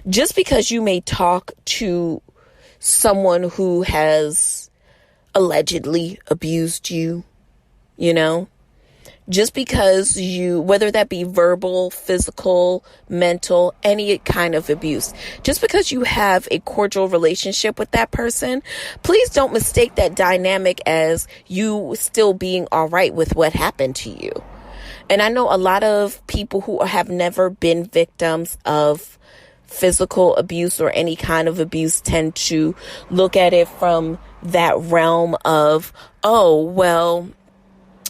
Just because you may talk to someone who has allegedly abused you, just because whether that be verbal, physical, mental, any kind of abuse, just because you have a cordial relationship with that person, please don't mistake that dynamic as you still being all right with what happened to you. And I know a lot of people who have never been victims of physical abuse or any kind of abuse tend to look at it from that realm of, oh, well,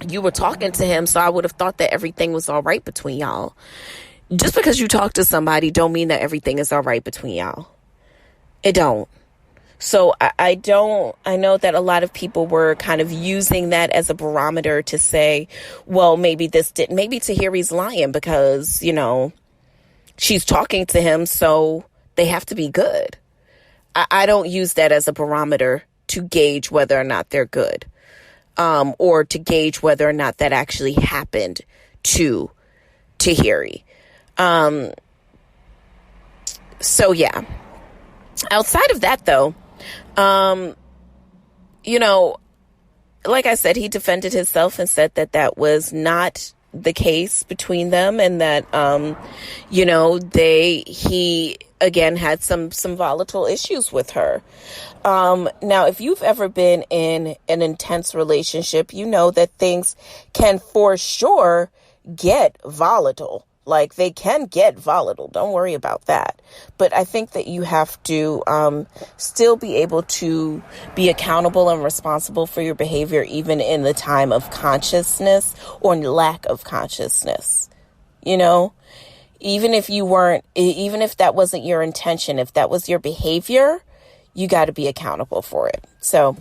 you were talking to him, so I would have thought that everything was all right between y'all. Just because you talk to somebody don't mean that everything is all right between y'all. It don't. So I know that a lot of people were kind of using that as a barometer to say, well, maybe Tahiri's lying because, she's talking to him, so they have to be good. I don't use that as a barometer to gauge whether or not they're good. Or to gauge whether or not that actually happened to Tahiri. So yeah. Outside of that, though, like I said, he defended himself and said that that was not the case between them, and that, he again had some volatile issues with her. Now, if you've ever been in an intense relationship, you know that things can for sure get volatile. Like, they can get volatile. Don't worry about that. But I think that you have to still be able to be accountable and responsible for your behavior, even in the time of consciousness or lack of consciousness. Even if that wasn't your intention, if that was your behavior, you got to be accountable for it. So,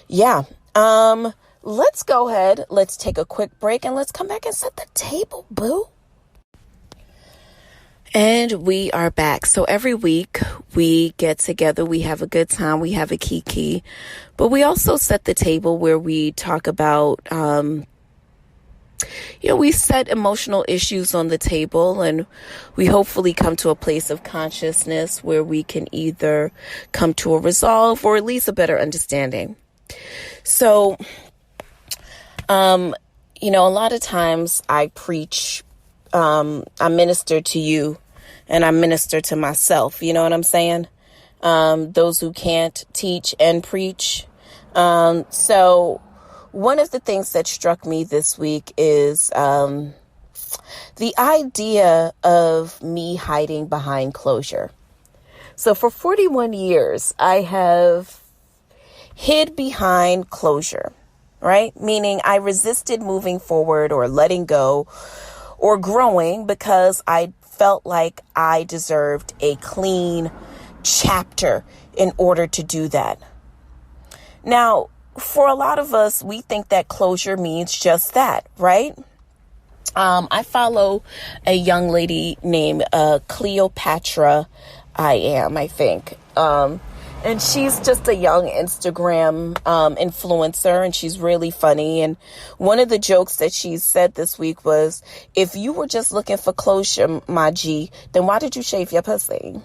yeah. Let's go ahead. Let's take a quick break and let's come back and set the table, boo. And we are back. So every week we get together, we have a good time, we have a kiki, but we also set the table where we talk about, we set emotional issues on the table, and we hopefully come to a place of consciousness where we can either come to a resolve or at least a better understanding. So, a lot of times I preach, I minister to you and I minister to myself. You know what I'm saying? Those who can't teach and preach. So one of the things that struck me this week is the idea of me hiding behind closure. So for 41 years, I have hid behind closure, right? Meaning I resisted moving forward or letting go or growing because I felt like I deserved a clean chapter in order to do that. Now, for a lot of us, we think that closure means just that, right? I follow a young lady named Cleopatra I think. And she's just a young Instagram influencer, and she's really funny. And one of the jokes that she said this week was, if you were just looking for closure, my G, then why did you shave your pussy?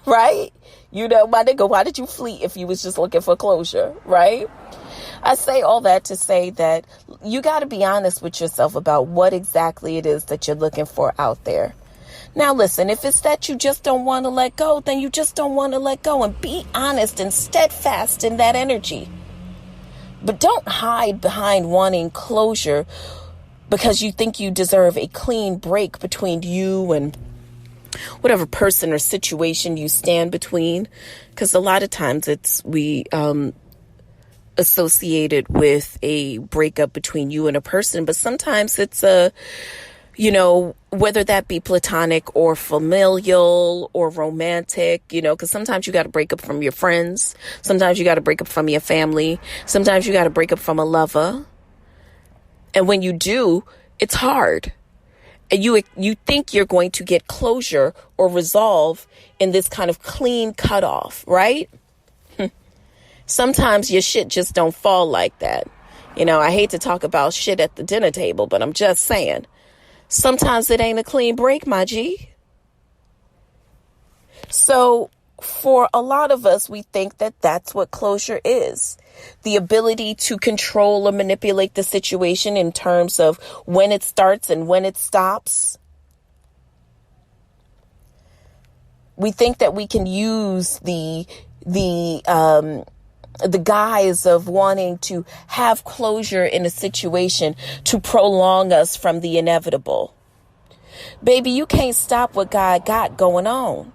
Right? My nigga, why did you flee if you was just looking for closure? Right? I say all that to say that you got to be honest with yourself about what exactly it is that you're looking for out there. Now, listen, if it's that you just don't want to let go, then you just don't want to let go, and be honest and steadfast in that energy. But don't hide behind wanting closure because you think you deserve a clean break between you and whatever person or situation you stand between. Because a lot of times we associate it with a breakup between you and a person, but sometimes it's whether that be platonic or familial or romantic, because sometimes you got to break up from your friends. Sometimes you got to break up from your family. Sometimes you got to break up from a lover. And when you do, it's hard. And you think you're going to get closure or resolve in this kind of clean cutoff, right? Sometimes your shit just don't fall like that. I hate to talk about shit at the dinner table, but I'm just saying. Sometimes it ain't a clean break, my G. So for a lot of us, we think that that's what closure is. The ability to control or manipulate the situation in terms of when it starts and when it stops. We think that we can use the guise of wanting to have closure in a situation to prolong us from the inevitable. Baby, you can't stop what God got going on.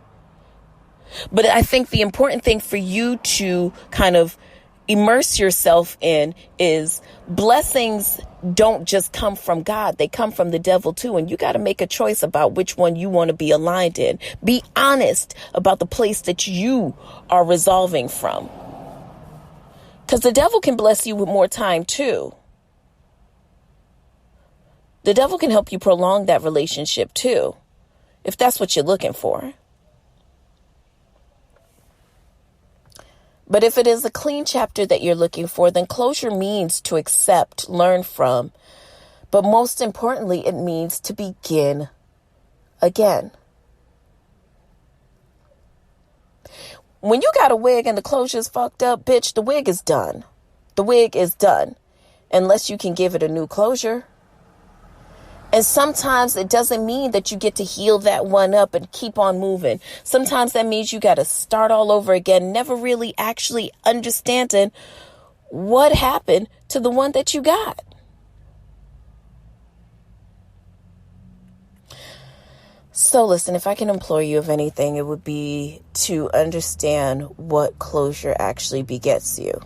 But I think the important thing for you to kind of immerse yourself in is blessings don't just come from God. They come from the devil too. And you got to make a choice about which one you want to be aligned in. Be honest about the place that you are resolving from. Because the devil can bless you with more time too. The devil can help you prolong that relationship too, if that's what you're looking for. But if it is a clean chapter that you're looking for, then closure means to accept, learn from. But most importantly, it means to begin again. When you got a wig and the closure's fucked up, bitch, the wig is done. The wig is done. Unless you can give it a new closure. And sometimes it doesn't mean that you get to heal that one up and keep on moving. Sometimes that means you got to start all over again, never really actually understanding what happened to the one that you got. So listen, if I can implore you of anything, it would be to understand what closure actually begets you.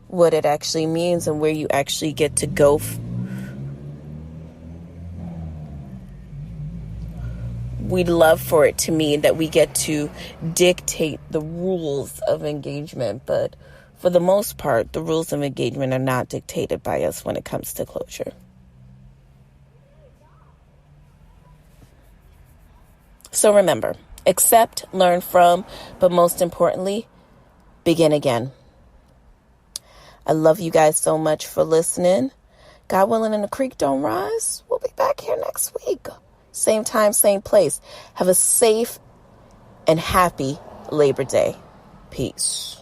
What it actually means and where you actually get to go. We'd love for it to mean that we get to dictate the rules of engagement, but for the most part, the rules of engagement are not dictated by us when it comes to closure. So remember, accept, learn from, but most importantly, begin again. I love you guys so much for listening. God willing and the creek don't rise. We'll be back here next week. Same time, same place. Have a safe and happy Labor Day. Peace.